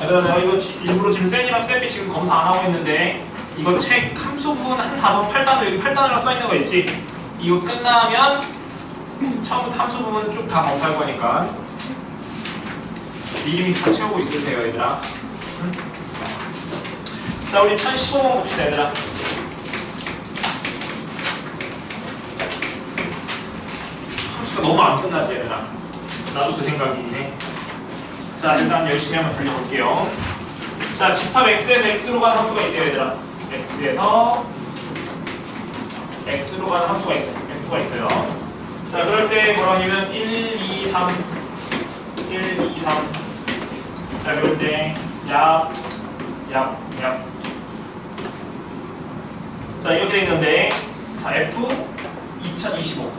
얘들아 내가 이거 일부러 지금 쌤이랑 쌤이 지금 검사 안 하고 있는데 이거 책 함수 부분 한 단어 8단어 여기 8단어라고 써있는 거 있지? 이거 끝나면 처음부터 함수 부분 쭉 다 검사할 거니까 미리미리 다 채우고 있으세요 얘들아. 응? 자 우리 1015번 봅시다 얘들아. 함수가 너무 안 끝나지 얘들아. 나도 그 생각이긴 해. 자 일단 열심히 한번 돌려볼게요. 자 집합 x에서 x로 가는 함수가 있대요 얘들아. x에서 x로 가는 함수가 있어요. f가 있어요. 자 그럴 때 뭐라고 하냐면 1, 2, 3 1, 2, 3 자 그럴 때 약 자 이렇게 돼 있는데 자 f 2025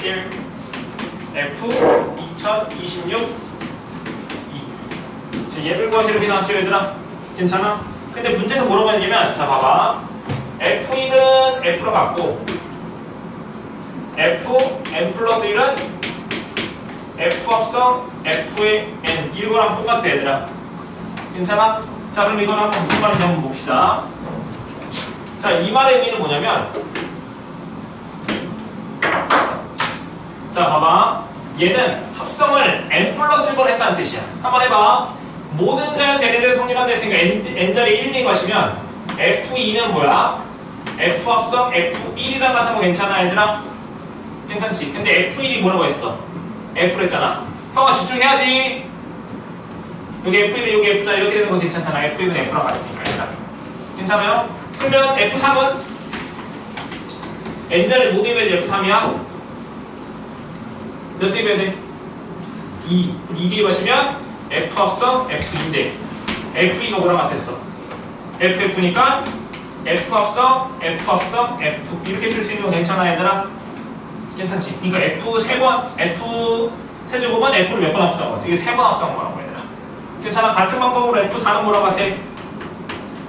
1 f 2026 2 자 얘들 구하시 이렇게 나왔죠 얘들아? 괜찮아? 근데 문제에서 뭐라고 했냐면 자 봐봐 f1은 f로 갖고 f n 플러스 1은 f 합성 f의 n 이거랑 똑같아 얘들아. 괜찮아? 자 그럼 이건 한번 무슨 말인지 한번 봅시다. 자 이 말의 의미는 뭐냐면 자 봐봐 얘는 합성을 n 플러스 1번 했다는 뜻이야. 한번 해봐. 모든 자연 제네들이 성립한다 했으니까 n자리 1, 2 가시면 f2는 뭐야? f 합성 f1이랑 같은 거 괜찮아 얘들아? 괜찮지? 근데 f1이 뭐라고 했어? f로 했잖아. 형아 집중해야지. 여기 f1이 여기 f자 이렇게 되는 건 괜찮잖아. f1은 f랑 같으니까 얘들아. 괜찮아요? 그러면 f3은 n자리 모두 입해야지 f3이야. 몇 대 입해야 돼? 2 대입하시면 f 합성 f2인데 f2가 뭐랑 같았어? ff니까 f 합성 f 이렇게 쓸 수 있는 거 괜찮아 얘들아? 괜찮지? 그러니까 f 세제곱은 f를 몇 번 합성한 거야? 이게 3번 합성한 거라고 얘들아. 괜찮아? 같은 방법으로 f4는 뭐랑 같아?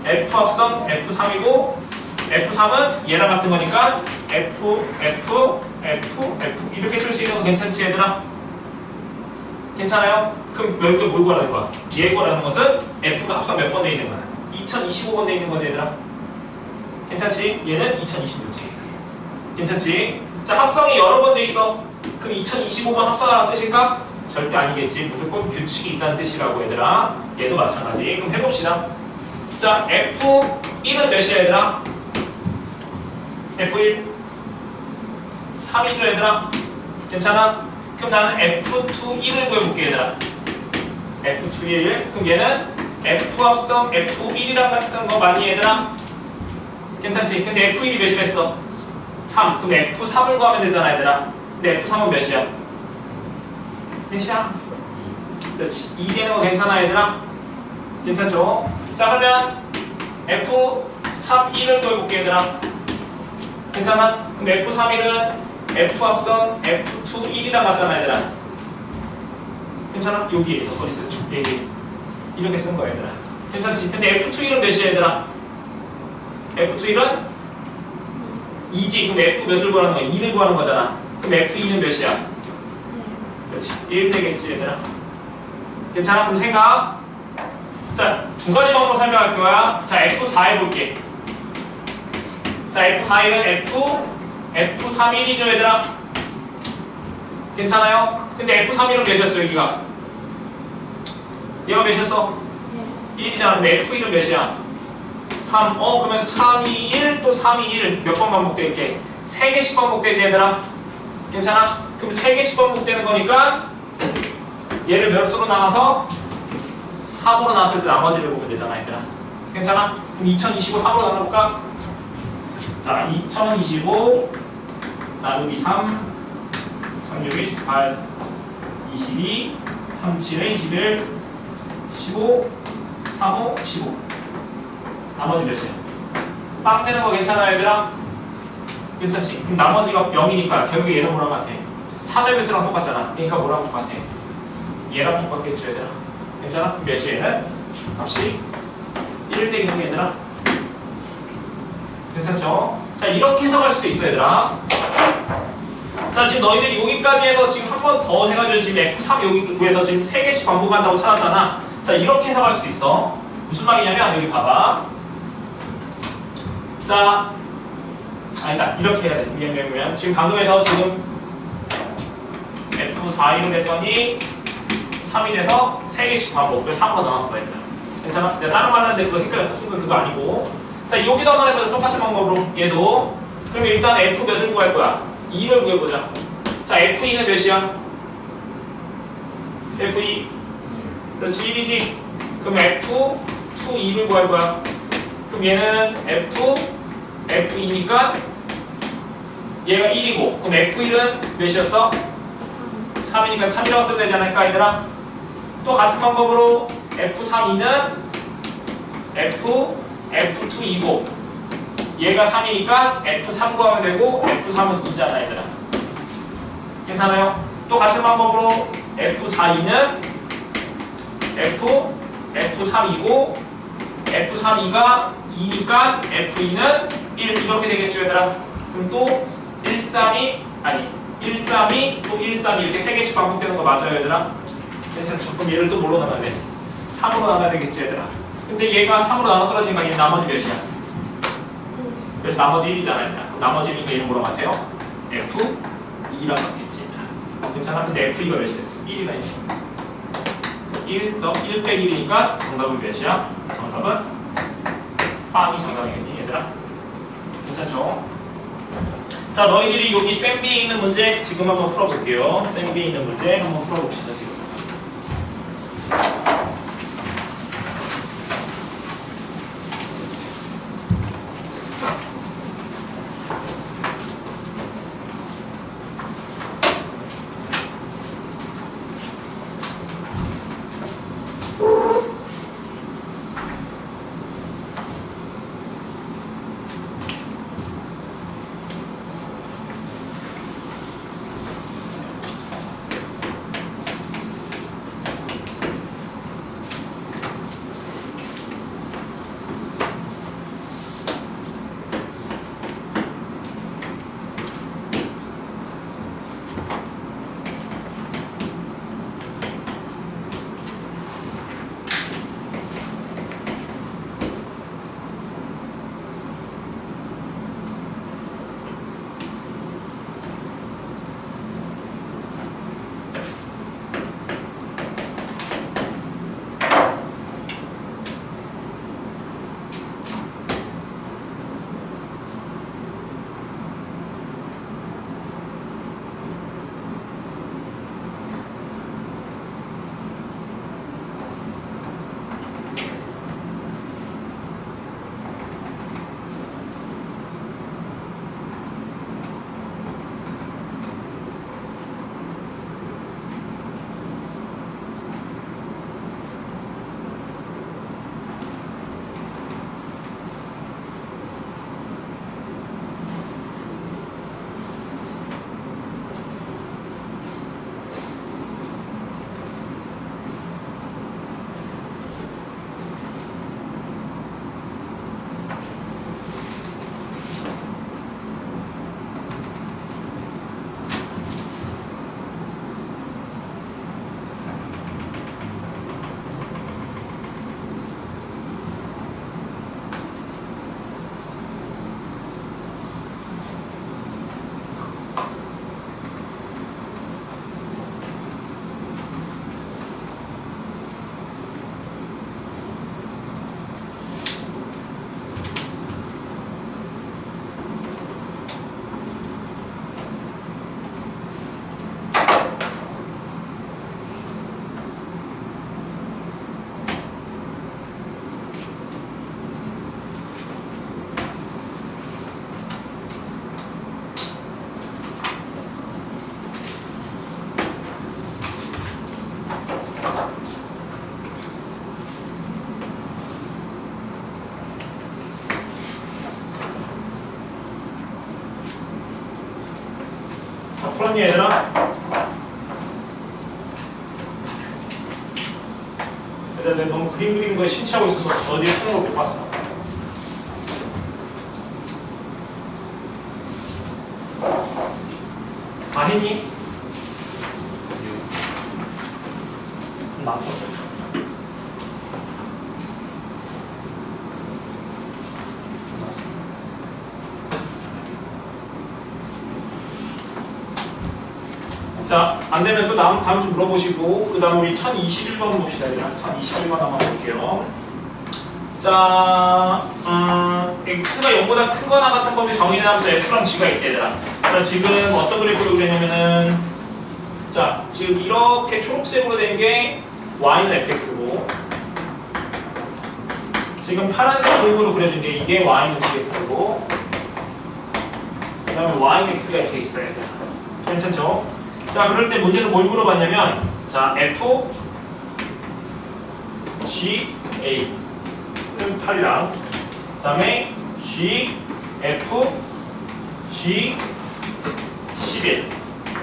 f 합성 f3이고 f3은 얘랑 같은 거니까 f 이렇게 쓸 수 있는 거 괜찮지 얘들아? 괜찮아요? 그럼 여기 뭘 구하라는 거야? 얘 구하라는 것은 f가 합성 몇 번 돼 있는 거야? 2025번 돼 있는 거지 얘들아? 괜찮지? 얘는 2026번 괜찮지? 자 합성이 여러 번 돼 있어. 그럼 2025번 합성하라는 뜻일까? 절대 아니겠지. 무조건 규칙이 있다는 뜻이라고 얘들아. 얘도 마찬가지. 그럼 해봅시다. 자 f1은 몇이야 얘들아? f1 3이죠 얘들아? 괜찮아? 그럼 나는 f2 1을 구해볼게 얘들아. f2 1 그럼 얘는 f 합성 f1이랑 같은 거 맞니 얘들아? 괜찮지? 근데 f1이 몇이랬어? 3 그럼 f3을 구하면 되잖아 얘들아. 근데 f3은 몇이야? 몇이야? 그렇지 2 되는 거 괜찮아 얘들아? 괜찮죠? 자 그러면 f3 1을 구해볼게 얘들아. 괜찮아? 그럼 f3 1은 f 합성 f2 1이랑 같잖아 얘들아. 괜찮아? 여기에서 어디 쓰죠? 여기 이렇게 쓴 거야 얘들아. 괜찮지? 근데 f2 1은 몇이야 얘들아? f2 1은 2지. 그럼 f 몇을 구하는 거야? 2를 구하는 거잖아. 그럼 f2는 몇이야? 그렇지 1 되겠지 얘들아. 괜찮아? 그럼 생각. 자 두 가지 방법으로 설명할 거야. 자 f4 해볼게. 자 f4는 f3 1이죠 얘들아. 괜찮아요? 근데 f3 1은 몇이었어 여기가? 얘가 몇이었어? 1이잖아. 근데 f1은 몇이야? 3. 그러면 3, 2, 1 또 3, 2, 1 몇 번 반복돼 이렇게? 3개씩 반복되지 얘들아. 괜찮아? 그럼 3개씩 반복되는 거니까 얘를 몇으로 나눠서 3으로 나눴을 때 나머지를 보면 되잖아 얘들아. 괜찮아? 그럼 2025 3으로 나눠볼까? 자 2025 나누기 3 36에 18 22 37에 21 15 35 15 나머지 몇이야? 빵 되는 거 괜찮아 얘들아? 괜찮지? 그럼 나머지가 0이니까 결국에 얘는 뭐랑 같아? 3의 배수랑 똑같잖아. 그러니까 뭐랑 똑같아? 얘랑 똑같겠죠 얘들아. 괜찮아? 그럼 몇이 얘는? 값이 1 되겠네 얘들아. 괜찮죠? 자 이렇게 해석할 수도 있어 얘들아. 자 지금 너희들이 여기까지 해서 지금 한 번 더 해가지고 지금 F3 여기 구해서 지금 3개씩 반복한다고 찾았잖아. 자, 이렇게 해석할 수도 있어. 무슨 말이냐면 여기 봐봐. 자, 아니다. 이렇게 해야 돼. 미안. 지금 방금에서 지금 F4로 됐더니 3이 돼서 3개씩 반복. 그래서 3으로 나눴어. 괜찮아? 내가 다른 말 하는데 그거 헷갈려. 순간 그거 아니고. 자, 여기도 한번 해보자. 똑같은 방법으로. 얘도. 그럼 일단 F 몇을 구할 거야? 2를 구해보자. 자, F2는 몇이야? F2. 그렇지, 1이지. 그럼 F2, 2를 구할 거야. 그럼 얘는 F2니까 얘가 1이고. 그럼 F1은 몇이었어? 3이니까 3이라고 써야 되지 않을까, 얘들아? 또 같은 방법으로 F32는 F2이고 얘가 3이니까 F3 구하면 되고 F3은 2잖아, 얘들아. 괜찮아요? 또 같은 방법으로 F42는 F3이고 F32가 2니까 F2는 1 이렇게 되겠죠, 얘들아? 그럼 또 132 또 132 이렇게 3개씩 반복되는 거 맞아요, 얘들아? 괜찮죠? 그럼 얘를 또 뭘로 나눠야 돼? 3으로 나눠야 되겠지, 얘들아? 근데 얘가 3으로 나눠 떨어지니까 얘 나머지 몇이야? 그래서 나머지 1이잖아, 얘들아. 나머지 1이니까 얘는 뭐라고 같아요? F2라고 같겠지, 얘들아. 괜찮아? 근데 F2가 몇이 됐어? 1이가 1 빼기 1이니까 정답은 몇이야? 정답은 3이 정답이겠니, 얘들아? 괜찮죠? 자, 너희들이 여기 쌤비에 있는 문제 지금 한번 풀어볼게요. 쌤비에 있는 문제 한번 풀어봅시다, 지금. 풀었니, 얘들아? 얘들아, 내가 너무 그림 그리는 거에 심취하고 있어서 어디에 푸는 걸 못 봤어. 다 했니? 나왔어. 자, 안 되면 또 다음 좀 물어보시고, 그 다음 우리 1021번 봅시다. 1021번 한번 볼게요. 자, x가 0보다 크거나 같은 범위 정의는 하면서 f랑 g가 있대, 얘들아. 자, 지금 어떤 그래프로 그랬냐면은, 자, 지금 이렇게 초록색으로 된 게 y는 fx고, 지금 파란색 그룹으로 그려준 게 이게 y는 gx고, 그 다음에 y는 x가 이렇게 있어야 돼. 괜찮죠? 자, 그럴 때 문제는 뭘 물어봤냐면, 자, f, g, a. 8이랑, 그 다음에 g, f, g, 11.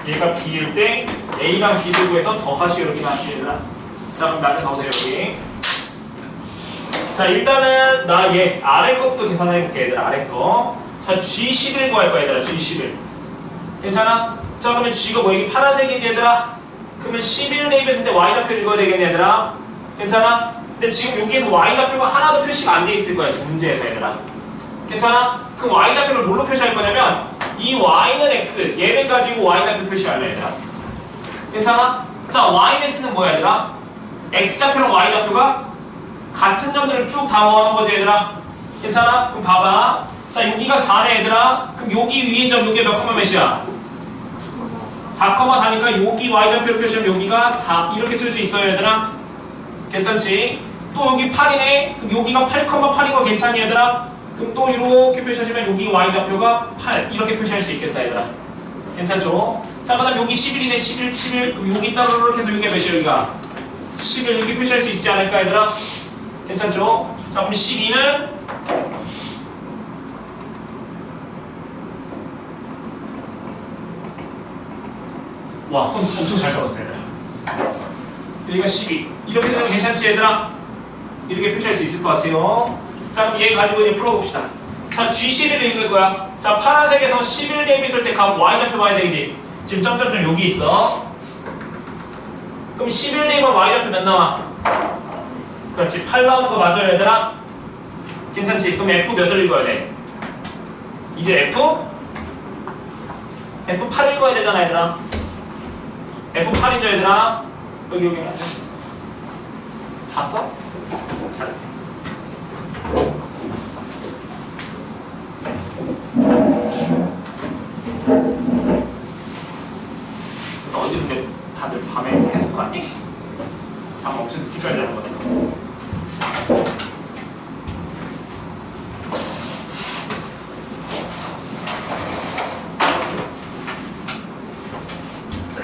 얘가 b일 때 a랑 b 두고해서 더하시 이렇게 나왔습니다. 자, 그럼 나한테 나오세요, 여기. 자, 일단은 나 얘 아래 거부터 계산해볼게, 얘들아. 아래 거. 자, G11 구할 거야, 얘들아. G11. 괜찮아? 자, 그러면 G가 뭐 이게 파란색이지, 얘들아? 그러면 11 대입했을 때 Y좌표 읽어야 되겠네, 얘들아. 괜찮아? 근데 지금 여기에서 Y좌표가 하나도 표시가 안 돼 있을 거야, 지금 문제에서, 얘들아. 괜찮아? 그 Y좌표를 뭘로 표시할 거냐면 이 Y는 X, 얘를 가지고 Y좌표 표시할래, 얘들아. 괜찮아? 자, Y는 X는 뭐야, 얘들아? X좌표랑 Y좌표가 같은 점들을 쭉 다 모아놓은 거지, 얘들아. 괜찮아? 그럼 봐봐. 자, 여기가 4네, 얘들아. 그럼 여기 위에 점, 여기가 몇 콤마 몇이야? 4,4니까 여기 Y좌표를 표시하면 여기가 4. 이렇게 쓸 수 있어요, 얘들아. 괜찮지? 또 여기 8이네? 그럼 여기가 8,8인 거 괜찮니, 얘들아? 그럼 또 이렇게 표시하시면 여기 Y좌표가 8. 이렇게 표시할 수 있겠다, 얘들아. 괜찮죠? 자, 그 다음 여기 11이네, 11, 11. 그럼 여기 따르르 해서 여기가 몇이야, 여기가? 11 이렇게 표시할 수 있지 않을까, 얘들아? 괜찮죠? 자, 그럼 12는 와, 손 엄청 잘 잡았어, 얘들아. 여기가 12. 이렇게 되면 괜찮지, 얘들아? 이렇게 표시할 수 있을 것 같아요. 자, 그럼 얘 가지고 이제 풀어봅시다. 자, G11을 읽을 거야. 자, 파란색에서 11 대입했을 때 값 Y좌표 봐야 되지. 지금 점점점 여기 있어. 그럼 11 대입은 Y좌표 몇 나와? 그렇지, 8 나오는 거 맞아요, 얘들아? 괜찮지? 그럼 F 몇을 읽어야 돼? 이제 F8 읽어야 되잖아, 얘들아. F8이죠, 얘들아? 여기 잤어? 잘했어. 너 어제 근데 다들 밤에 해놓고 갔니? 잠 엄청 늦게까지 자는 거다.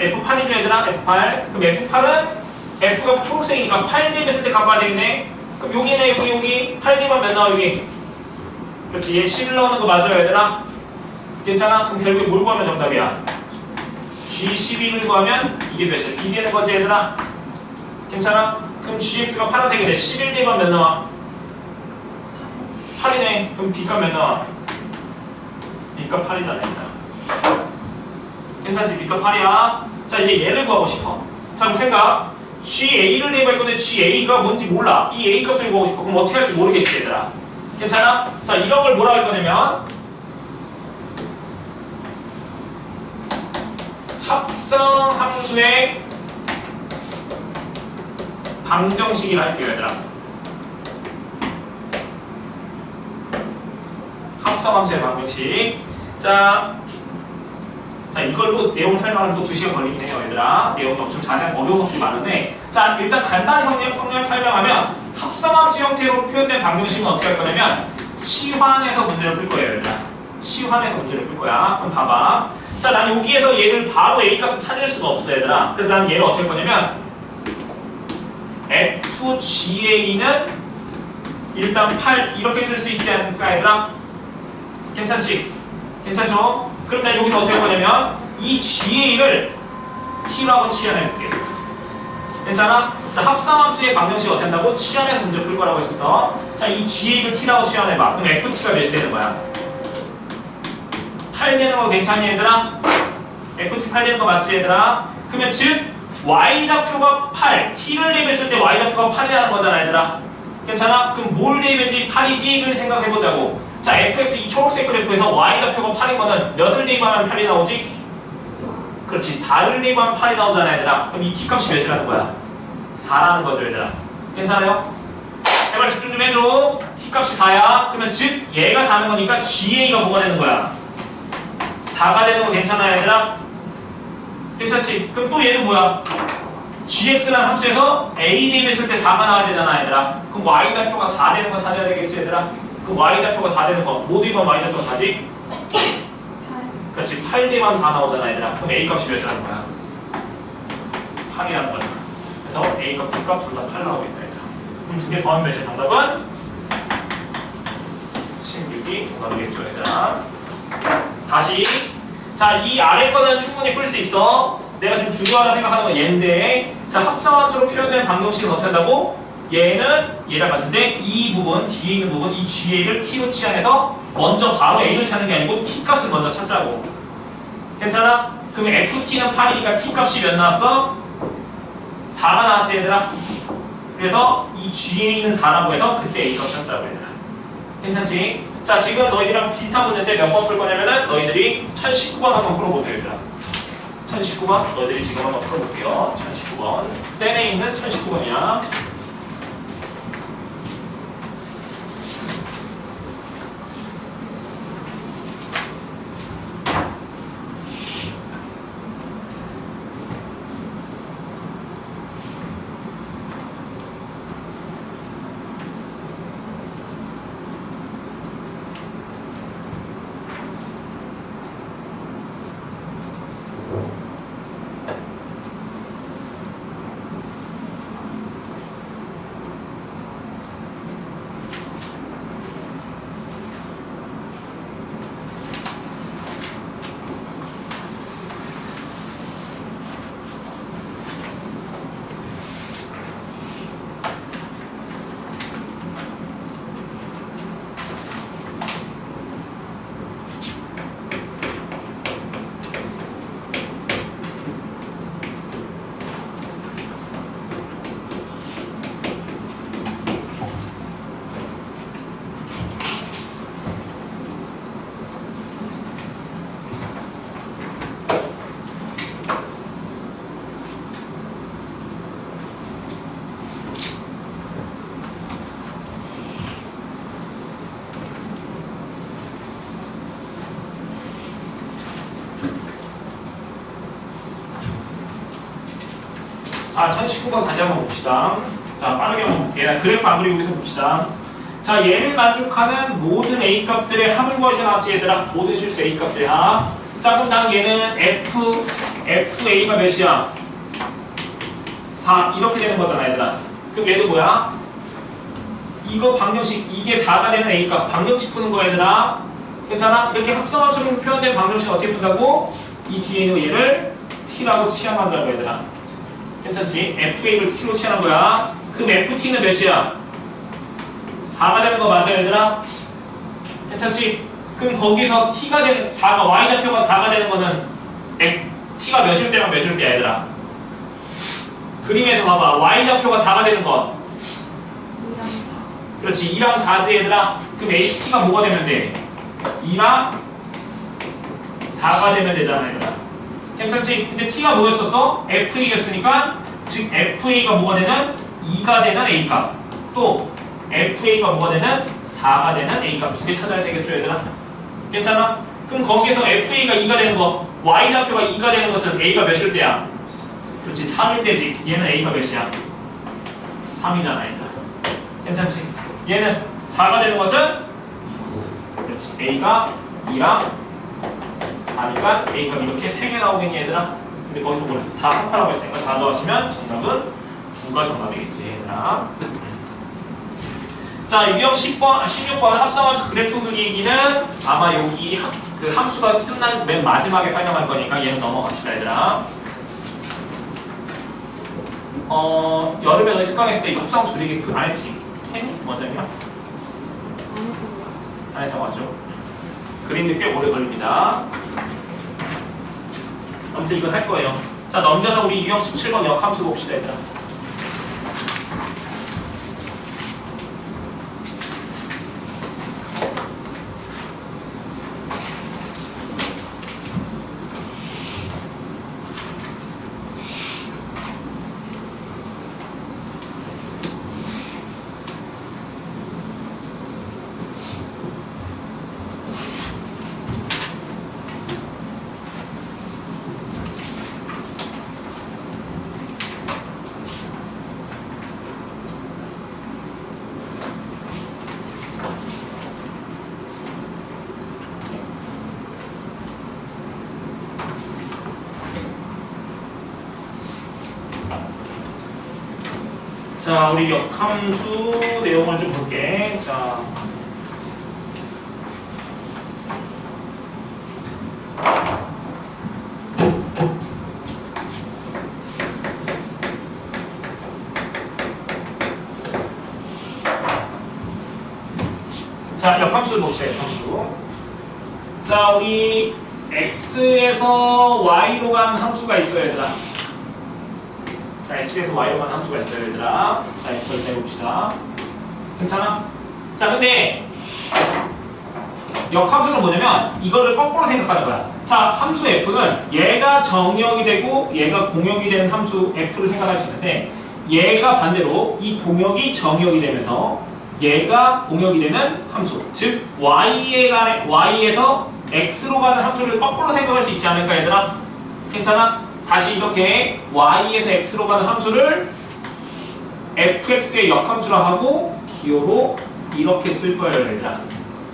F8이죠, 얘들아? F8. 그럼 F8은 F가 초록색이니까 8 대입했을 때 값봐야 되겠네. 그럼 여기네, 여기 8 대입하면 몇 나와, 여기? 그렇지, 얘 11 나오는 거 맞아요, 얘들아? 괜찮아? 그럼 결국에 뭘 구하면 정답이야? G11을 구하면 이게 몇이야? B 되는 거지, 얘들아? 괜찮아? 그럼 GX가 파란색이네. 11 대입하면 몇 나와? 8이네. 그럼 B값 몇 나와? B값 8이잖아, 얘들아. 괜찮지? B값 8이야. 자, 이제 얘를 구하고 싶어. 자, 그럼 생각. GA를 대입할 건데 GA가 뭔지 몰라. 이 A 값을 구하고 싶어. 그럼 어떻게 할지 모르겠지, 얘들아. 괜찮아? 자, 이런 걸 뭐라 할 거냐면 합성 함수의 방정식이라 할게요, 얘들아. 합성 함수의 방정식. 자, 이걸로 내용 설명하면 또 2시간 걸리긴 해요, 얘들아. 내용이 엄청 자세한 어려운 것들이 많은데, 자, 일단 간단히 성명 설명하면 합성함수 형태로 표현된 방정식은 어떻게 할 거냐면 치환해서 문제를 풀 거예요, 얘들아. 치환해서 문제를 풀 거야. 그럼 봐봐. 자, 난 여기에서 얘를 바로 A 값을 찾을 수가 없어, 얘들아. 그래서 난 얘를 어떻게 할 거냐면 FGA는 일단 8 이렇게 쓸 수 있지 않을까, 얘들아? 괜찮지? 괜찮죠? 그럼 난 여기서 어떻게 할 거냐면 이 GA를 T라고 치환해볼게. 괜찮아? 자, 합성함수의 방정식 어떻게 한다고? 치환해서 문제를 풀 거라고 했었어. 자, 이 GA를 T라고 치환해봐. 그럼 FT가 몇이 되는 거야? 8 되는 거 괜찮니, 얘들아? FT 8 되는 거 맞지, 얘들아? 그러면 즉 Y좌표가 8, T를 대입했을 때 Y좌표가 8이라는 거잖아, 얘들아. 괜찮아? 그럼 뭘 대입했지? 8이지를 생각해보자고. 자, fx 이 초록색 그래프에서 Y좌표가 8인 거는 몇을 대입하면 8이 나오지? 그렇지. 4를 대입하면 8이 나오잖아 얘들아. 그럼 이 t값이 몇이라는 거야? 4라는 거죠 얘들아. 괜찮아요? 제발 집중 좀 해줘. t값이 4야. 그러면 즉 얘가 4는 거니까 ga가 뭐가 되는 거야? 4가 되는 거 괜찮아 얘들아? 괜찮지? 그럼 또 얘도 뭐야? gx라는 함수에서 a 대입했을 때 4가 나와야 되잖아 얘들아. 그럼 y좌표가 4 되는 거 찾아야 되겠지 얘들아? 그럼 y좌표가 4 되는 거 뭐 대입하면 y좌표가 4지? 그렇지. 8 대입하면 4 나오잖아 얘들아. 그럼 a 값이 몇이라는 거야? 8이라는 거야. 그래서 a 값, b 값 둘 다 8 나오겠다 얘들아. 그럼 두 개 더하면 몇이야? 정답은 16이 정답이겠죠 얘들아. 다시 자, 이 아래 거는 충분히 풀 수 있어. 내가 지금 중요하다 생각하는 건 얘인데, 자, 합성함수로 표현된 방정식은 어떻게 한다고? 얘는 얘랑 같은데 이 부분, 뒤에 있는 부분, 이 ga를 t로 치환해서 먼저 바로 a를 찾는 게 아니고 t 값을 먼저 찾자고. 괜찮아? 그럼 ft는 8이니까 t 값이 몇 나왔어? 4가 나왔지 얘들아? 그래서 이 ga에 있는 4라고 해서 그때 a 값 찾자고 얘들아. 괜찮지? 자, 지금 너희들이랑 비슷한 문제인데 몇 번 풀 거냐면은 너희들이 1019번 한번 풀어보세요 얘들아. 1019번 너희들이 지금 한번 풀어볼게요. 1019번 셀에 있는 1019번이야. 자, 1019번 다시 한번 봅시다. 자, 빠르게 한번 볼게요. 그래프 안 그리고 여기서 봅시다. 자, 얘를 만족하는 모든 A 값들의 합을 구하시 나왔지 얘들아. 모든 실수 A 값들의 합. 자, 그럼 난 얘는 FA가 몇이야? 4 이렇게 되는 거잖아 얘들아. 그럼 얘도 뭐야? 이거 방정식 이게 4가 되는 A 값 방정식 푸는 거야 얘들아. 괜찮아? 이렇게 합성함수로 표현된 방정식 어떻게 푼다고? 이 뒤에 있는 얘를 T라고 치환하자고 얘들아. 괜찮지? FA를 T로 치환한 거야. 그럼 FT는 몇이야? 4가 되는 거 맞아 얘들아? 괜찮지? 그럼 거기서 T가 되는 4가 Y좌표가 4가 되는 거는 T가 몇일 때랑 몇일 때야 얘들아? 그림에서 봐봐. Y좌표가 4가 되는 건 2랑 4. 그렇지. 2랑 4지 얘들아. 그럼 T가 뭐가 되면 돼? 2랑 4가 되면 되잖아 얘들아. 괜찮지? 근데 T가 뭐였었어? FA였으니까 즉 FA가 뭐가 되는? 2가 되는 A값 또 FA가 뭐가 되는? 4가 되는 A값 두 개 찾아야 되겠죠 얘들아? 괜찮아? 그럼 거기에서 FA가 2가 되는 거 Y좌표가 2가 되는 것은 A가 몇일 때야? 그렇지 3일 때지. 얘는 A가 몇이야? 3이잖아 얘들아. 괜찮지? 얘는 4가 되는 것은? 그렇지 A가 2랑 4니까 A값 이렇게 3개 나오겠니 얘들아? 근데 거기서 보냈어. 다 합하라고 했으니까 다 더하시면 정답은 2가 정답이겠지 얘들아. 자, 유형 10번, 16번 합성함수 그래프 그리기는 아마 여기 그 함수가 끝난 맨 마지막에 설명할 거니까 얘는 넘어갑시다 얘들아. 여름에 너희 특강했을 때 이 합성함수 그리기 안 했지? 했니? 원장이랑? 안 했던 거 맞죠? 그림도 꽤 오래 걸립니다. 아무튼 이건 할 거예요. 자, 넘겨서 우리 유형 17번 역함수 봅시다 얘들아. 자, 우리 역함수 내용을 좀 볼게. 자. 자, 역함수를 봅시다, 역함수. 자, 우리 x에서 y로 간 함수가 있어요, 얘들아. 자, x에서 y로 간 함수가 있어요, 얘들아. 자, 이걸 해봅시다. 괜찮아? 자, 근데 역함수는 뭐냐면 이거를 거꾸로 생각하는 거야. 자, 함수 f는 얘가 정역이 되고 얘가 공역이 되는 함수 f를 생각할 수 있는데 얘가 반대로 이 공역이 정역이 되면서 얘가 공역이 되는 함수, 즉 y에서 x로 가는 함수를 거꾸로 생각할 수 있지 않을까, 얘들아? 괜찮아? 다시 이렇게 y에서 x로 가는 함수를 fx의 역함수로 하고 기호로 이렇게 쓸 거예요, 얘들아.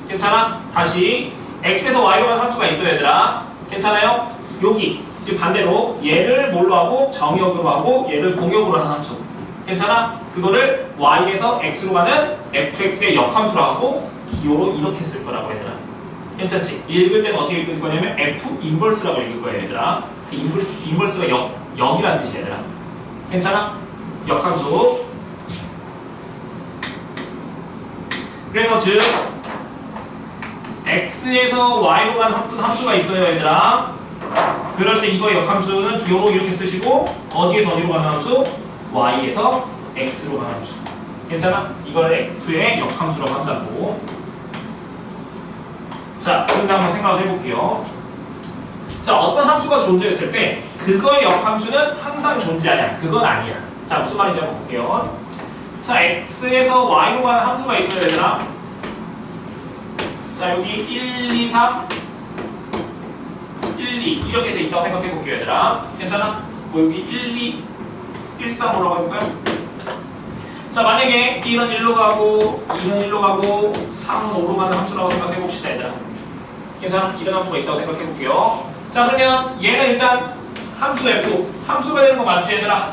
괜찮아? 다시 x에서 y로 가는 함수가 있어요, 얘들아. 괜찮아요? 여기 지금 반대로 얘를 뭘로 하고 정역으로 하고 얘를 공역으로 하는 함수. 괜찮아? 그거를 y에서 x로 가는 fx의 역함수로 하고 기호로 이렇게 쓸 거라고, 얘들아. 괜찮지? 읽을 때는 어떻게 읽을 거냐면 f 인버스라고 읽을 거예요, 얘들아. 그 인버스가 0이라는 뜻이야, 얘들아. 괜찮아? 역함수. 그래서 즉 x에서 y로 가는 함수가 있어요, 얘들아. 그럴 때 이거 역함수는 기호로 이렇게 쓰시고 어디에서 어디로 가는 함수? y에서 x로 가는 함수. 괜찮아? 이걸 f의 역함수라고 한다고. 자, 그런데 한번 생각을 해볼게요. 자, 어떤 함수가 존재했을 때 그거의 역함수는 항상 존재하냐? 그건 아니야. 자, 무슨 말인지 한번 볼게요. 자, x에서 y로 가는 함수가 있어요, 얘들아. 자, 여기 1, 2, 3, 1, 2 이렇게 돼 있다고 생각해 볼게요, 얘들아. 괜찮아? 뭐 여기 1, 2, 1, 3 뭐라고 해볼까요? 자, 만약에 1은 1로 가고 2는 1로 가고 3은 5로 가는 함수라고 생각해 봅시다, 얘들아. 괜찮아? 이런 함수가 있다고 생각해 볼게요. 자, 그러면 얘는 일단 함수 f, 함수가 되는 거 맞지, 얘들아?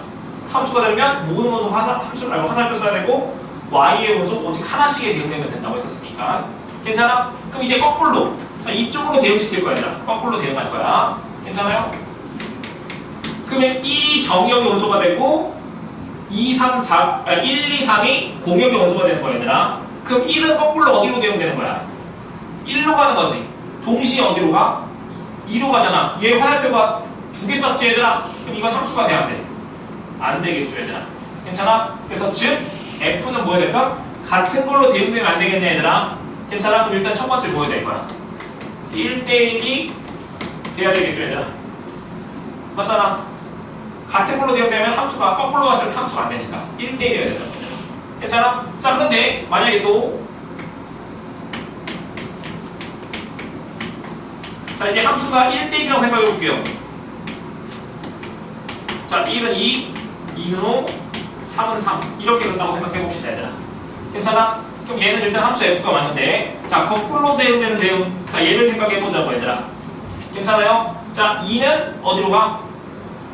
함수가 되면 모든 원소 함수를 알고 화살표 써야 되고 y의 원소 오직 하나씩에 대응되면 된다고 했었으니까. 괜찮아? 그럼 이제 거꾸로. 자, 이쪽으로 대응시킬 거야, 얘들아. 거꾸로 대응할 거야. 괜찮아요? 그러면 1이 정역의 원소가 되고 1, 2, 3이 공역의 원소가 되는 거야, 얘들아. 그럼 1은 거꾸로 어디로 대응되는 거야? 1로 가는 거지. 동시에 어디로 가? 2로 가잖아. 얘 화살표가 2개 썼지, 얘들아? 그럼 이건 함수가 돼야 안 돼? 안 되겠죠, 얘들아. 괜찮아? 그래서 즉 f는 뭐야 될까? 같은 걸로 대응되면 안 되겠네, 얘들아. 괜찮아? 그럼 일단 첫 번째 뭐야 될 거야? 1대1이 돼야 되겠죠, 얘들아. 맞잖아? 같은 걸로 대응되면 함수가 거꾸로 갔을 때 함수가 안 되니까 1대1이어야 된다. 괜찮아? 자, 그런데 만약에 또 자, 이제 함수가 1대1이라고 생각해 볼게요. 자, 1은 2, 2는 5, 3은 3 이렇게 된다고 생각해 봅시다, 얘들아. 괜찮아? 그럼 얘는 일단 함수 f가 맞는데 자, 거꾸로 대응되는 대응. 자, 얘를 생각해 보자고, 얘들아. 괜찮아요? 자, 2는 어디로 가?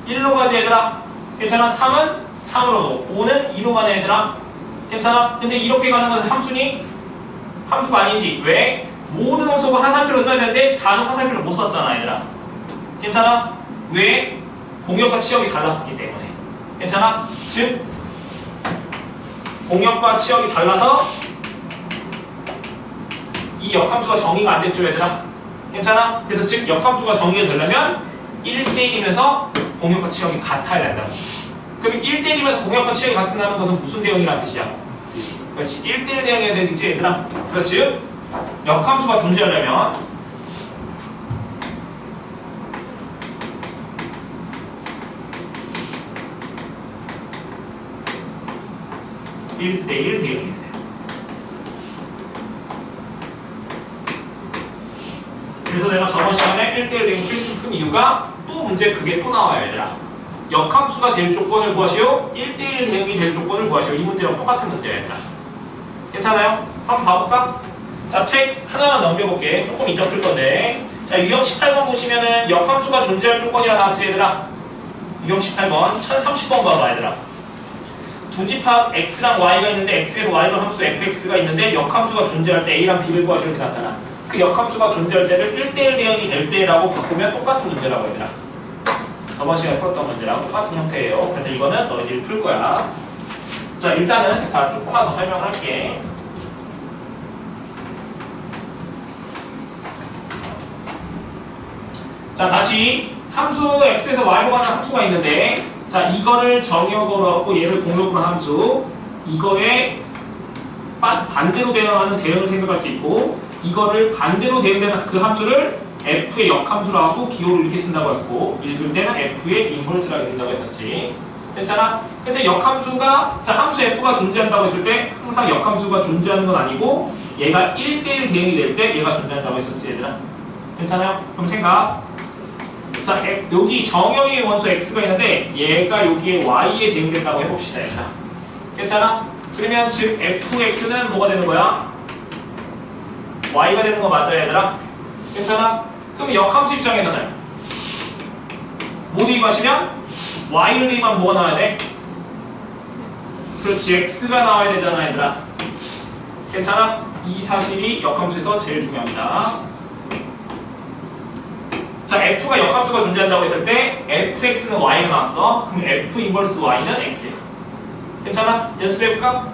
1로 가지, 얘들아. 괜찮아? 3은 3으로, 5는 2로 가네, 얘들아. 괜찮아? 근데 이렇게 가는 것은 함수니? 함수가 아니지. 왜? 모든 원소가 화살표를 써야 되는데 4는 화살표를 못 썼잖아, 얘들아. 괜찮아? 왜? 공역과 치역이 달랐었기 때문에. 괜찮아? 즉 공역과 치역이 달라서 이 역함수가 정의가 안 됐죠, 얘들아. 괜찮아? 그래서 즉 역함수가 정의가 되려면 1대1이면서 공역과 치역이 같아야 된다고. 그럼 1대1이면서 공역과 치역이 같다는 것은 무슨 대응이라는 뜻이야? 그렇지. 1대1 대응해야 되겠지, 얘들아. 그렇지. 역함수가 존재하려면 (1대1) 대응해야 돼. 그래서 내가 저번 시간에 1대1 대응 필수 푼 이유가 또 문제 그게 또 나와요, 얘들아. 역함수가 될 조건을 구하시오. 1대1 대응이 될 조건을 구하시오. 이 문제랑 똑같은 문제야, 얘들아. 괜찮아요? 한번 봐볼까? 자, 책 하나만 넘겨볼게. 조금 이따 풀 건데. 자, 유형 18번 보시면은 역함수가 존재할 조건이라 나왔지, 얘들아. 218번 1030번 봐봐 얘들아. 두 집합 x랑 y가 있는데 x에서 y가 함수 fx가 있는데 역함수가 존재할 때 a랑 b를 구하시면 이렇게 나왔잖아. 그 역함수가 존재할 때를 1대1 대응이 될 때라고 바꾸면 똑같은 문제라고 얘들아. 저번 시간에 풀었던 문제랑 똑같은 형태예요. 그래서 이거는 너희들이 풀 거야. 자 일단은 자 조금만 더 설명을 할게. 자 다시 함수 x에서 y로 가는 함수가 있는데 자 이거를 정역으로 하고 얘를 공역으로 하는 함수 이거에 반대로 대응하는 대응을 생각할 수 있고 이거를 반대로 대응되는 그 함수를 f의 역함수로 하고 기호를 이렇게 쓴다고 했고 읽을 때는 f의 인버스라고 된다고 했었지. 괜찮아? 그래서 역함수가 자 함수 f가 존재한다고 했을 때 항상 역함수가 존재하는 건 아니고 얘가 1대1 대응이 될 때 얘가 존재한다고 했었지 얘들아. 괜찮아요? 그럼 생각 자 여기 정형의 원소 x가 있는데 얘가 여기에 y에 대응된다고 해봅시다 얘들아. 괜찮아? 그러면 즉 fx는 뭐가 되는 거야? y가 되는 거 맞아 얘들아? 괜찮아? 그럼 역함수 입장에서는 뭐 대입하시면 y를 대입하면 뭐가 나와야 돼? 그렇지 x가 나와야 되잖아 얘들아. 괜찮아? 이 사실이 역함수에서 제일 중요합니다. 자 f가 역함수가 존재한다고 했을 때 fx는 y가 나왔어. 그럼 f 인버스 y는 x야. 괜찮아? 연습해볼까?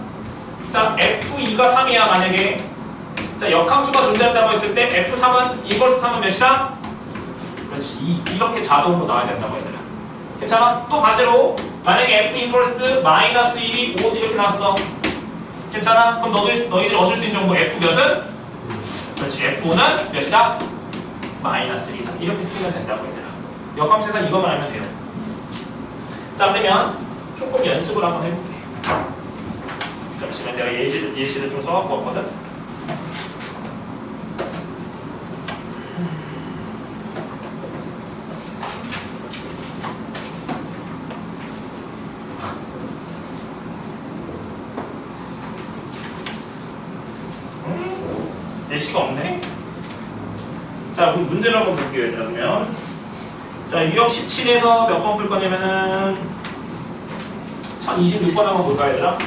자 f2가 3이야 만약에 자 역함수가 존재한다고 했을 때 f3은 인버스 3은 몇이다? 그렇지 이렇게 자동으로 나와야 된다고 얘들아. 괜찮아? 또 반대로 만약에 f 인버스 마이너스 1이 5 이렇게 나왔어. 괜찮아? 그럼 너희들이 얻을 수 있는 정보 f 몇은? 그렇지 f5는 몇이다? 마이너스 1이다. 이렇게 쓰면 된다고 얘들아. 역함수에서 이것만 알면 돼요. 자 그러면 조금 연습을 한번 해볼게. 잠시만 내가 예시를 좀 써갖고 왔거든. 예시가 없네. 자, 우리 문제를 한번 볼게요, 얘들아. 그러면 자, 유형 17에서 몇 번 풀 거냐면은 1026번 한번 볼까, 얘들아?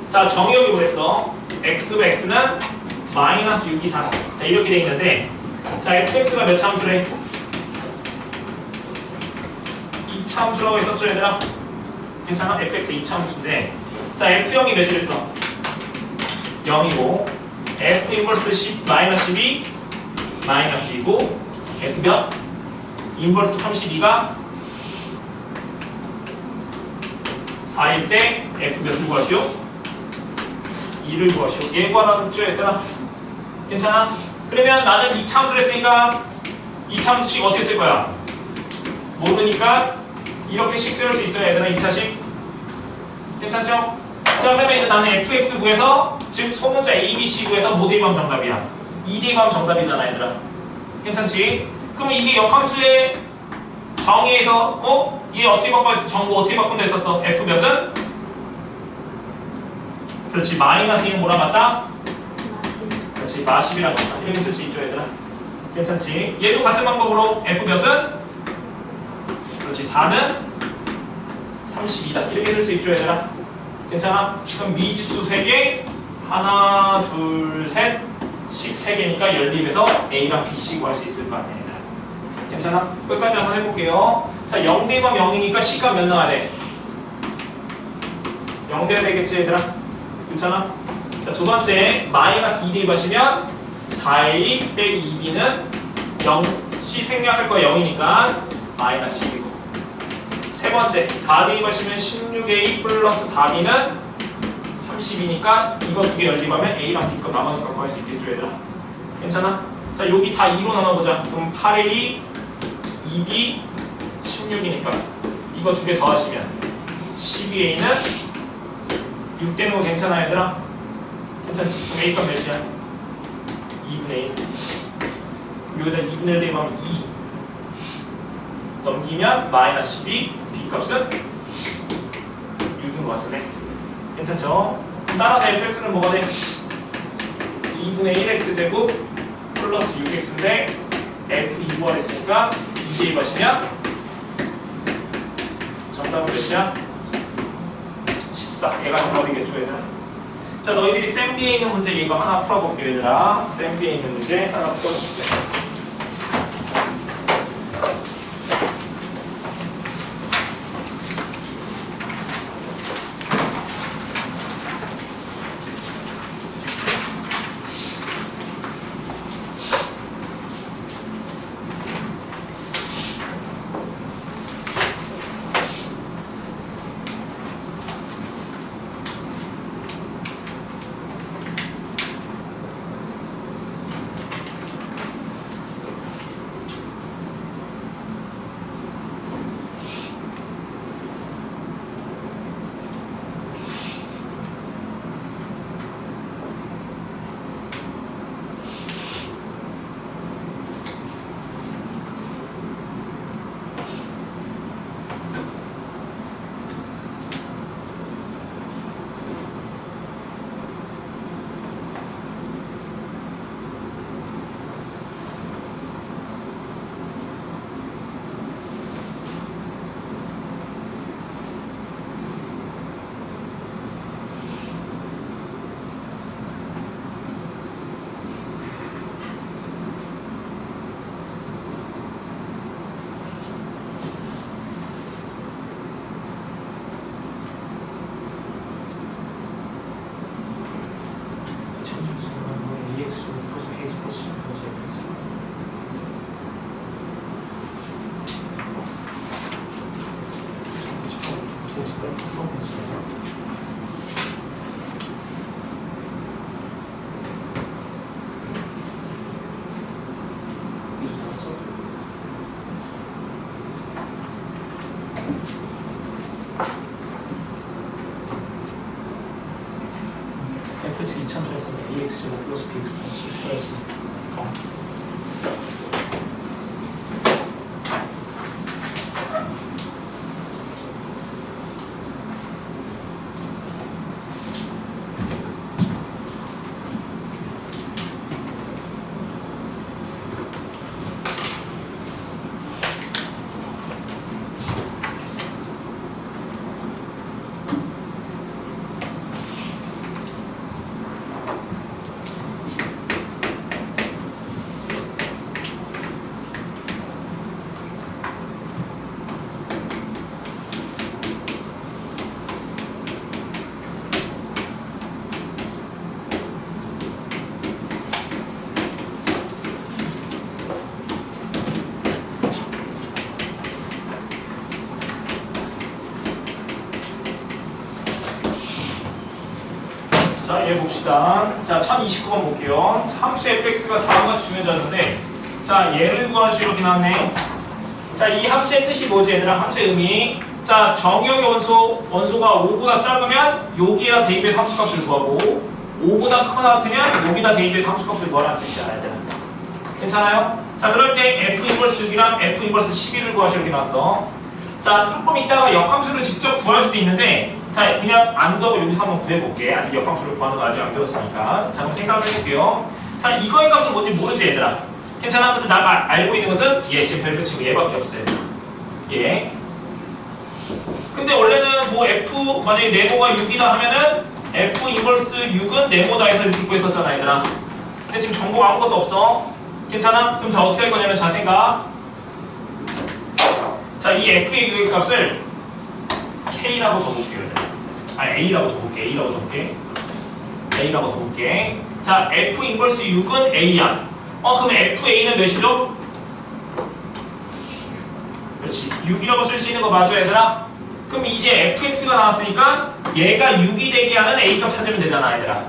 자, 정의역이 뭐랬어? x로 x는 마이너스 6이 4. 자, 이렇게 돼 있는데 자, fx가 몇 참수래? 2참수라고 했었죠, 얘들아? 괜찮아? fx 2참수인데 자, f형이 몇이랬어? 0이고 f 인버스 10 마이너스 12 마이너스 2고 f 몇? 인버스 32가 4일 때 f 몇을 구하시오? 2를 구하시오. 얘 구하라고 얘들아. 괜찮아? 그러면 나는 2참수를 했으니까 2참수씩 어떻게 쓸 거야? 모르니까 이렇게씩 쓸 수 있어요 얘들아. 2차식 괜찮죠? 자 그러면 이제 나는 fx 구해서 즉 소문자 abc 구해서 뭐 대입하면 정답이야? 2 대입하면 정답이잖아 얘들아. 괜찮지? 그러면 이게 역함수의 정의에서 얘 어떻게 바꿔 있어? 정보 어떻게 바꾼다 했었어? f 몇은? 그렇지 마이너스 2는 뭐랑 같다? 그렇지 마10이랑 같다. 이렇게 쓸 수 있죠 얘들아. 괜찮지? 얘도 같은 방법으로 f 몇은? 그렇지 4는 32다. 이렇게 쓸 수 있죠 얘들아. 괜찮아? 그럼 미지수 3개 하나 둘셋씩 3개니까 연립해서 A랑 BC 구할 수 있을 거 아니야 얘들아. 괜찮아? 끝까지 한번 해볼게요. 자 0 대입하면 0이니까 C값 몇 나와야 돼? 0 돼야 되겠지 얘들아. 괜찮아? 자 두번째 마이너스 2 대입하시면 4A 빼기 2B는 0 C 생략할 거야 0이니까 마이너스 10이고 세 번째 4 대입하시면 16A 플러스 4B는 30이니까 이거 두 개 연립하면 A랑 B값 나머지 값 구할 수 있겠죠 얘들아. 괜찮아? 자 여기 다 2로 나눠보자. 그럼 8A 2B 16이니까 이거 두 개 더하시면 12A는 6 되는 거 괜찮아 얘들아? 괜찮지? 그럼 A값 몇이야? 2분의 1 여기다 2분의 1 대입하면 2 넘기면 마이너스 12 B값은 6인 것 같은데 괜찮죠? 따라서 fx는 뭐가 돼? 2분의 1x 되고 플러스 6x인데 F2 구하랬으니까 이제 이것이면 정답은 몇이야? 14. 얘가 정답이겠죠, 얘는. 자, 너희들이 쌤비에 있는 문제 이거 하나 풀어볼게, 얘들아. 쌤비에 있는 문제 하나 풀어볼게. fx 2000초에서 ax 플러스 bx 플러스 해야지. 자, 얘 봅시다. 자, 1029번 볼게요. 함수 fx가 다음과 중요해졌는데, 자, 얘를 구하시오 이렇게 나왔네. 자, 이 함수의 뜻이 뭐지, 얘들아? 함수의 의미. 자, 정의역의 원소가 5보다 작으면 여기에다 대입해서 함수값을 구하고, 5보다 크거나 같으면 여기다 대입해서 함수값을 구하라는 뜻이야, 얘들아. 괜찮아요? 자, 그럴 때 f 인버스 6이랑 f 인버스 11을 구하시오 이렇게 나왔어. 자, 조금 이따가 역함수를 직접 구할 수도 있는데, 자, 그냥 안 구하고 여기서 한번 구해볼게. 아직 역함수를 구하는 거 아직 안 배웠으니까. 자, 그럼 생각을 해볼게요. 자, 이거의 값은 뭔지 모르지, 얘들아. 괜찮아? 근데 내가 알고 있는 것은 얘, 지금 별표 치고 얘밖에 없어요. 얘. 근데 원래는 뭐 f, 만약에 네모가 6이다 하면은 f 인버스 6은 네모다 해서 이렇게 구했었잖아, 얘들아. 근데 지금 정보 아무것도 없어. 괜찮아? 그럼 자, 어떻게 할 거냐면, 자, 생각. 자, 이 f의 유의 값을 k라고 더 볼게요. A라고 더 볼게. A라고 더 볼게. A라고 더 볼게. 자, f 인버스 6은 A야. 그럼 FA는 몇이죠? 그렇지. 6이라고 쓸 수 있는 거 맞아, 얘들아? 그럼 이제 fx가 나왔으니까 얘가 6이 되게 하는 A 값 찾으면 되잖아, 얘들아.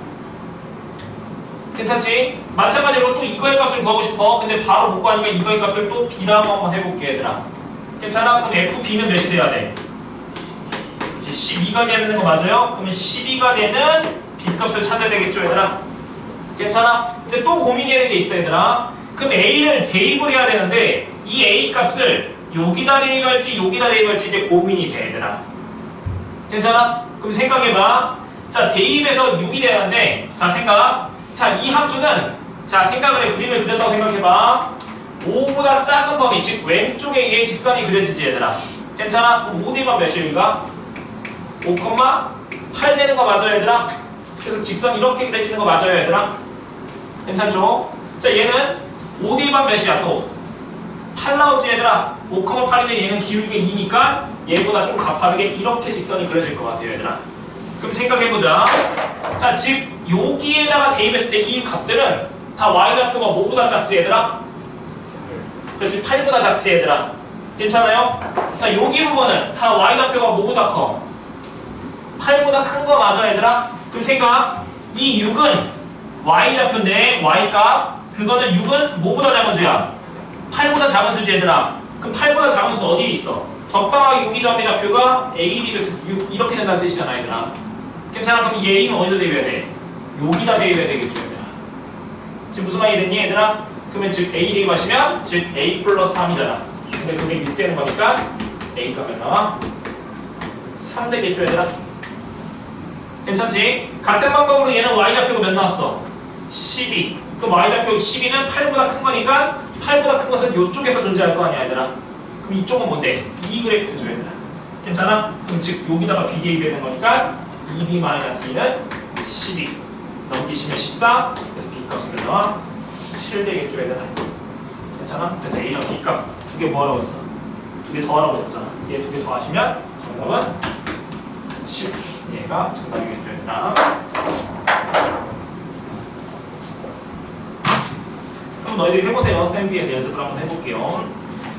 괜찮지? 마찬가지로 또 이거의 값을 구하고 싶어. 근데 바로 못 구하니까 이거의 값을 또 B라고 한번 해볼게, 얘들아. 괜찮아? 그럼 FB는 몇이 돼야 돼? 12가 되는 거 맞아요? 그러면 12가 되는 B값을 찾아야 되겠죠, 얘들아? 괜찮아? 근데 또 고민이 되는 게 있어, 얘들아. 그럼 A를 대입을 해야 되는데 이 A 값을 여기다 대입할지 여기다 대입할지 이제 고민이 돼, 얘들아. 괜찮아? 그럼 생각해봐. 자, 대입해서 6이 되는데, 자, 생각. 자, 이 함수는, 자, 생각을 해. 그림을 그렸다고 생각해봐. 5보다 작은 범위, 즉 왼쪽에 얘 직선이 그려지지 얘들아. 괜찮아? 그럼 5D가 몇이야 여기가? 5,8 되는 거 맞아요 얘들아? 그래서 직선 이렇게 그려지는 거 맞아요 얘들아? 괜찮죠? 자 얘는 5D만 몇이야 또? 8 나오지 얘들아? 5,8인데 얘는 기울기가 2니까 얘보다 좀 가파르게 이렇게 직선이 그려질 것 같아요 얘들아. 그럼 생각해보자. 자, 즉 여기에다가 대입했을 때 이 값들은 다 y좌표가 뭐보다 작지 얘들아? 그렇지 8보다 작지 얘들아. 괜찮아요? 자 여기 부분은 다 y좌표가 뭐보다 커? 8보다 큰 거 맞아 얘들아? 그럼 생각 이 6은 y좌표인데 y값 그거는 6은 뭐보다 작은 수야? 8보다 작은 수지 얘들아. 그럼 8보다 작은 수는 어디에 있어? 적당하게 여기점의 좌표가 a, b에서 6 이렇게 된다는 뜻이잖아 얘들아. 괜찮아? 그럼 얘는 어디다 대입해야 돼? 여기다 대입해야 되겠죠 얘들아. 지금 무슨 말이 됐니 얘들아? 그러면 즉 a 대입하시면 즉 a 플러스 3이잖아. 근데 그게 6 되는 거니까 a가 몇 나와? 3 되겠죠 얘들아? 괜찮지? 같은 방법으로 얘는 y좌표가 몇 나왔어? 12. 그럼 y좌표 12는 8보다 큰 거니까 8보다 큰 것은 이쪽에서 존재할 거 아니야 얘들아. 그럼 이쪽은 뭔데? 2그래프죠 얘들아. 괜찮아? 그럼 즉 여기다가 비대입해야 되는 거니까 2b-2는 12 넘기시면 14 그래서 b값이 몇 나와? 7 되겠죠 얘들아. 괜찮아? 그래서 a랑 b값 두 개 뭐하라고 했어? 두 개 더하라고 했었잖아. 얘 두 개 더하시면 정답은 10 얘가 정답이겠죠 얘들아. 그럼 너희들이 해보세요. 쌤비에서 연습을 한번 해볼게요.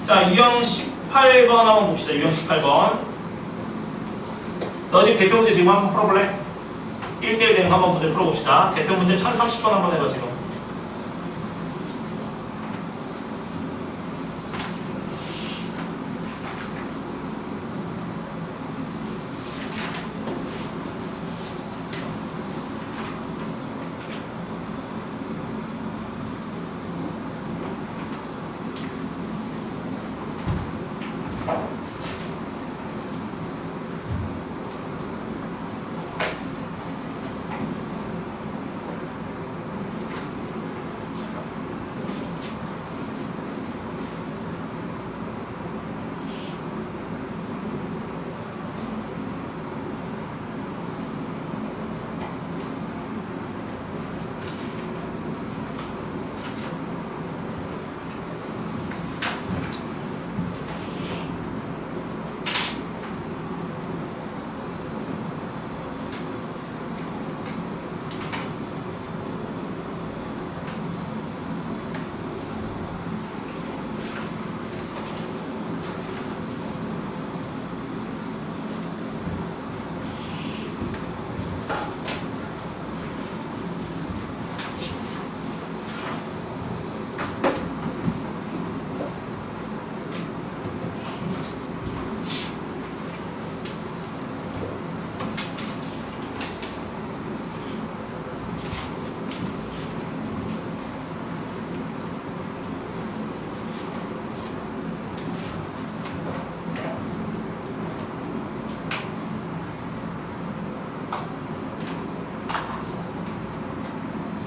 자 유형 18번 한번 봅시다. 유형 18번 너희들 대표 문제 지금 한번 풀어볼래? 1대1 되는 거 한번 문제 풀어봅시다. 대표 문제 1030번 한번 해봐 지금.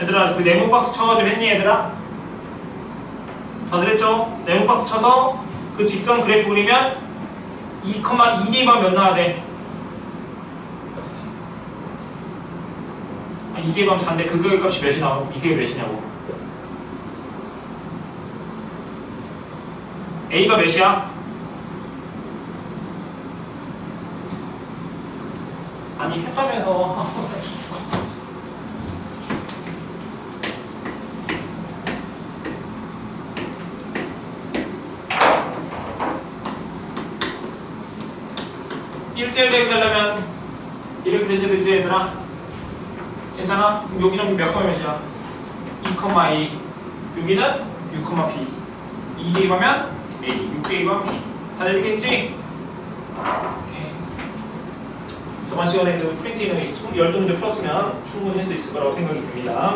얘들아 그 네모 박스 쳐가지고 했니 얘들아? 다들 했죠? 네모 박스 쳐서 그 직선 그래프 그리면 2,2D만 몇 나와야 돼? 2D만 4인데 그거의 값이 몇이 나오고 이게 몇이냐고. A가 몇이야? 아니 했다면서 죽었어. 일대일 대입하려면 이렇게 되지 얘들아? 괜찮아? 그럼 여기는 몇 컴마 몇이야? 2,2 여기는 6,p 2 대입하면 A 6 대입하면 B 다들 이렇게 했지? 오케이. 저번 시간에 그 프린트 이능이 12문제 풀었으면 충분히 할 수 있을 거라고 생각이 듭니다.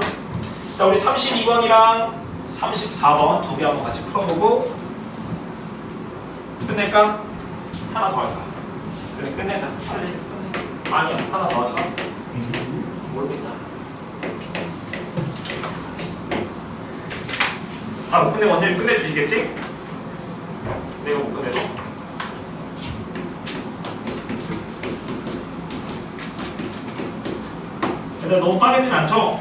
자 우리 32번이랑 34번 두 개 한번 같이 풀어보고 끝낼까? 하나 더 할까? 그래 끝내자. 빨리 끝내. 아니야 하나 더 할까? 모르겠다. 다 못 끝내면 원장님 끝내주시겠지? 내가 못 끝내도? 일단 너무 빠르진 않죠?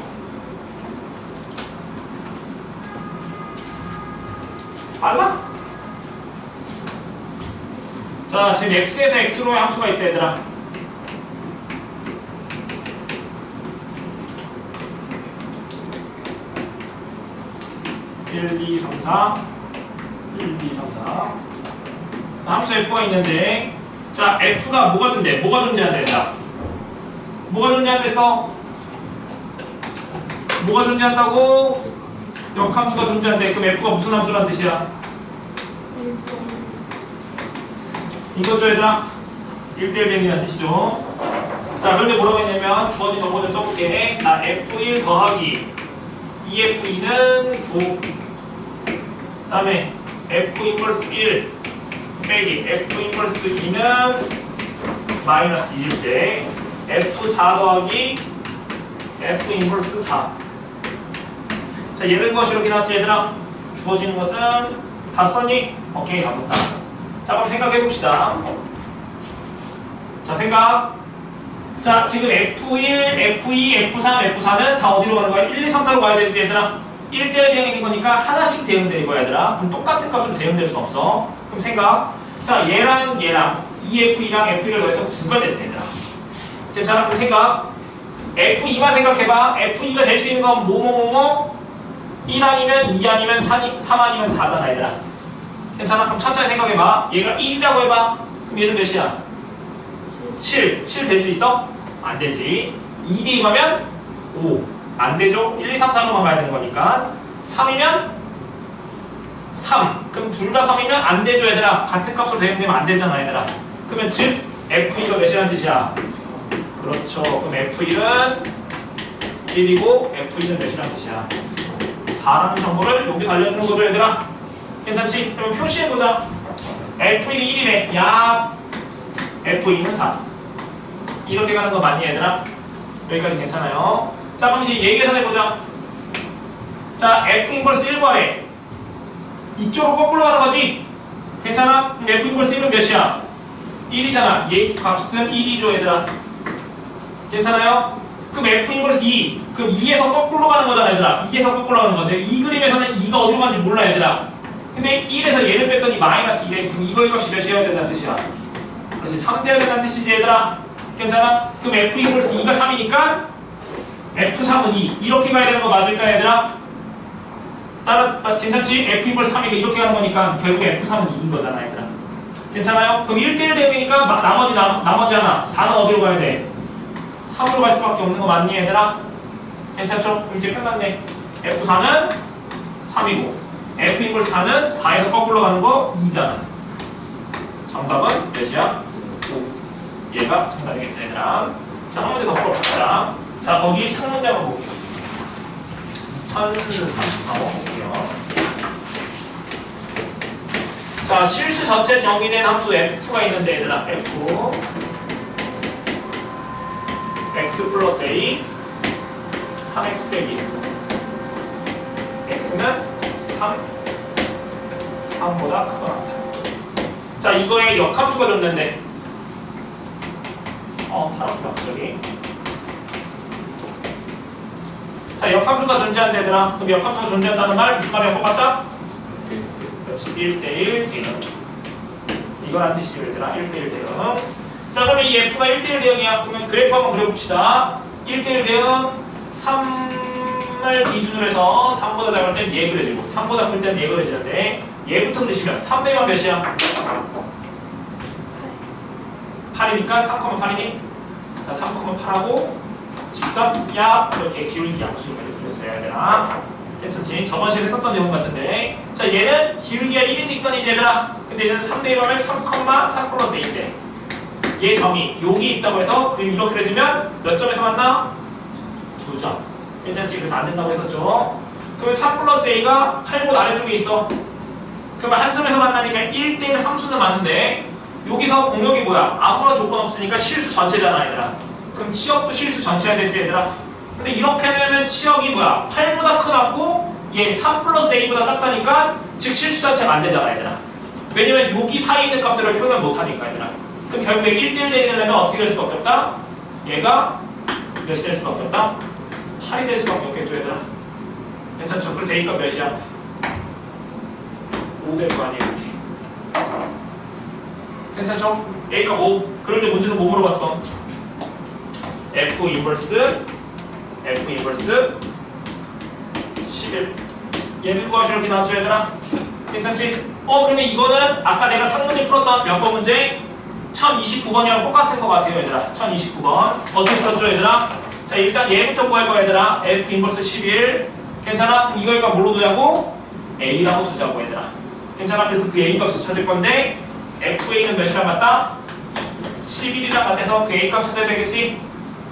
빨라? 자, 지금 x에서 x로의 함수가 있다 얘들아. (1, 2, 3, 4) 1, 2, 3, 4. 자, 함수 f가 있는데, 자, f가 뭐가 존재한다 얘들아. 뭐가 존재한댔어? 뭐가 존재한다고? 역함수가 존재한대. 그럼 f가 무슨 함수란 뜻이야? 이거죠 얘들아? 1대1 대응이라는 뜻이죠. 자, 그런데 뭐라고 했냐면 주어진 정보 좀 써볼게. 자, f1 더하기 2f2는 9. 그 다음에 f 인버스 1 빼기 f 인버스 2는 마이너스 1일 때 f4 더하기 f 인버스 4. 자, 얘는 것이 이렇게 나왔지 얘들아? 주어지는 것은 다 썼니? 오케이, 다 썼다. 자, 그럼 생각해 봅시다. 자, 생각. 자, 지금 F1, F2, F3, F4는 다 어디로 가는 거야? 1, 2, 3, 4로 가야 되지 얘들아? 1대1 대응인 거니까 하나씩 대응되는 거야 얘들아. 그럼 똑같은 값으로 대응될 수 없어. 그럼 생각. 자, 얘랑 2F2랑 F1을 더해서 9가 됐다 얘들아. 괜찮아? 그럼 생각. F2만 생각해봐. F2가 될 수 있는 건 뭐뭐뭐뭐 1 아니면 2 아니면 3 아니면 4잖아 얘들아. 괜찮아? 그럼 천천히 생각해봐. 얘가 1이라고 해봐. 그럼 얘는 몇이야? 7 될 수 있어? 안 되지. 2대 2가면 5 안 되죠? 1, 2, 3, 4로만 가야 되는 거니까 3이면 3 그럼 둘 다 3이면 안 되죠 얘들아. 같은 값으로 대응되면 안 되잖아 얘들아. 그러면 즉 F2가 몇이라는 뜻이야? 그렇죠. 그럼 F1은 1이고 F2는 몇이라는 뜻이야? 4라는 정보를 여기서 알려주는 거죠 얘들아. 괜찮지? 그럼 표시해보자. F1이 1이래. 야, F2는 4. 이렇게 가는 거 맞니 얘들아? 여기까지 괜찮아요. 자, 그럼 이제 얘기 계산해보자. 자, F 인버스 1 구하래. 이쪽으로 거꾸로 가는 거지? 괜찮아? 그럼 F 인버스 1은 몇이야? 1이잖아. 얘 값은 1이죠 얘들아. 괜찮아요? 그럼 F 인버스 2. 그럼 2에서 거꾸로 가는 거잖아 얘들아. 2에서 거꾸로 가는 건데 이 그림에서는 2가 어디로 가는지 몰라 얘들아. 근데 1에서 얘를 뺐더니 마이너스 2래. 그럼 이거의 값이 몇이어야 된다는 뜻이야? 그렇지. 3대야 된다는 뜻이지 얘들아. 괜찮아? 그럼 F 인버스 2가 3이니까 F3은 2. 이렇게 가야 되는 거 맞을까 얘들아? 괜찮지? F 인버스 3이니까 이렇게 가는 거니까 결국 F3은 2인 거잖아 얘들아. 괜찮아요? 그럼 1대1 대응이니까 나머지 하나 4는 어디로 가야 돼? 3으로 갈 수밖에 없는 거 맞니 얘들아? 괜찮죠? 그럼 이제 끝났네. F4는 3이고 F 인버스 4는 4에서 거꾸로 가는 거 2잖아. 정답은 몇이야? 5. 얘가 정답이겠다 얘들아. 자, 한 문제 더 풀어봅시다. 자, 거기 상문제 한번 볼게요. 1034번 볼게요. 자, 실수 전체 정의된 함수 F가 있는데 얘들아. F x 플러스 a 3x 빼기 x는 3보다 크거나 같다. 자, 이거의 역함수가 존재인데 파란색 갑자기. 자, 역함수가 존재한다 얘들아. 그럼 역함수가 존재한다는 말 무슨 말이랑 똑같다? 그렇지. 1대1 대응. 이거란 뜻이에요 얘들아. 1대1 대응. 자, 그러면 이 F가 1대1 대응이야. 그러면 그래프 한번 그려봅시다. 1대1 대응 3을 기준으로 해서 3보다 작을 땐 얘 그려지고 3보다 클 땐 얘 그려지는데 얘부터 그리시면 3배면 몇이야? 8이니까 3,8이니? 자, 3,8하고 직선 야 이렇게 기울기 양수를 그렸어야 되나? 괜찮지? 저번 시간에 썼던 내용 같은데. 자, 얘는 기울기가 1인 직선이지 얘들아. 근데 얘는 3대 1하면 3,3 플러스 2인데 얘 점이 여기 있다고 해서 그림 이렇게 그려주면 몇 점에서 만나? 2점. 괜찮지? 그래서 안 된다고 했었죠. 그러면 3 플러스 a가 8보 아래쪽에 있어. 그러면 한 점에서 만나니까 1대1 함수는 맞는데 여기서 공역이 뭐야? 아무런 조건 없으니까 실수 전체잖아 얘들아. 그럼 치역도 실수 전체야 되지 얘들아. 근데 이렇게 되면 치역이 뭐야? 8보다 크다고 얘 3 플러스 a보다 작다니까 즉 실수 자체가 안 되잖아 얘들아. 왜냐면 여기 사이에 있는 값들을 표현 못하니까 얘들아. 그럼 결국에 1대1 되려면 어떻게 될 수밖에 없다? 얘가 몇이 될 수밖에 없다? 8이 될 수밖에 없겠죠 얘들아. 괜찮죠? 그래서 a값 몇이야? 5 될 거 아니에요 이렇게. 괜찮죠? a값 5. 그런데 문제는 뭐 물어봤어? f 인버스 11. 얘를 구하시 이렇게 나왔죠 얘들아? 괜찮지? 그러면 이거는 아까 내가 상문제 풀었던 몇 번 문제? 1029번이랑 똑같은 거 같아요 얘들아. 1029번 어떻게 풀었죠 얘들아? 자 일단 얘부터 구할 거야 얘들아. f 인버스 11 괜찮아? 그럼 이거니까 뭘로 두자고? a라고 두자고 얘들아. 괜찮아? 그래서 그 a 값을 찾을 건데 fa는 몇이랑 같다? 11이랑 같아서 그 a 값 찾아야 되겠지?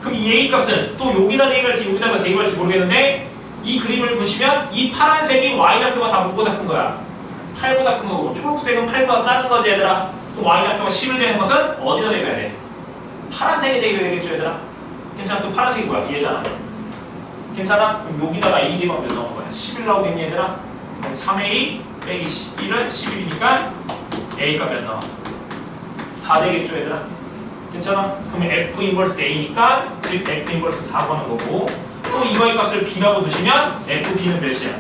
그럼 이 a 값은 또 여기다 대입할지 여기다 대입할지 모르겠는데 이 그림을 보시면 이 파란색이 y좌표가 다 뭐보다 큰 거야? 8보다 큰 거고 초록색은 8보다 작은 거지 얘들아. 그럼 y좌표가 10을 되는 것은 어디다 대입해야 돼? 파란색에 대입해야 되겠죠 얘들아? 괜찮아? 그 파란색이 뭐야? 얘잖아. 괜찮아? 그럼 여기다가 a 대입하면 몇 나오는 거야? 11 나오겠니 얘들아? 3a 빼기 11은 11이니까 a가 몇 나와? 4 되겠죠 얘들아? 괜찮아? 그러면 f 인버스 a니까 즉 f 인버스 4가 하는 거고 또 이거의 값을 b라고 두시면 fb는 몇이야?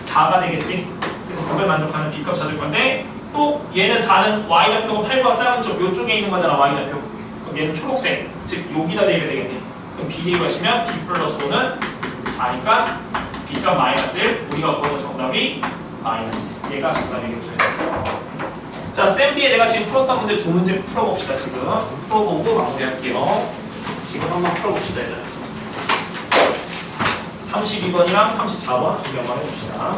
4가 되겠지? 그래서 그걸 만족하는 b값 찾을 건데 또 얘는 4는 y좌표가 8보다 작은 쪽 요쪽에 있는 거잖아 y좌표. 그럼 얘는 초록색 즉 여기다 대입해야 되겠네. 그럼 b 대입하시면 b 플러스 5는 4니까 b값 마이너스 1 우리가 구하는 정답이 마이너스 1. 얘가 정답이겠죠. 자, 쌤비에 내가 지금 풀었던 문제 두 문제 풀어봅시다. 지금 풀어보고 마무리할게요. 지금 한번 풀어봅시다. 32번이랑 34번 준비 한번 해봅시다.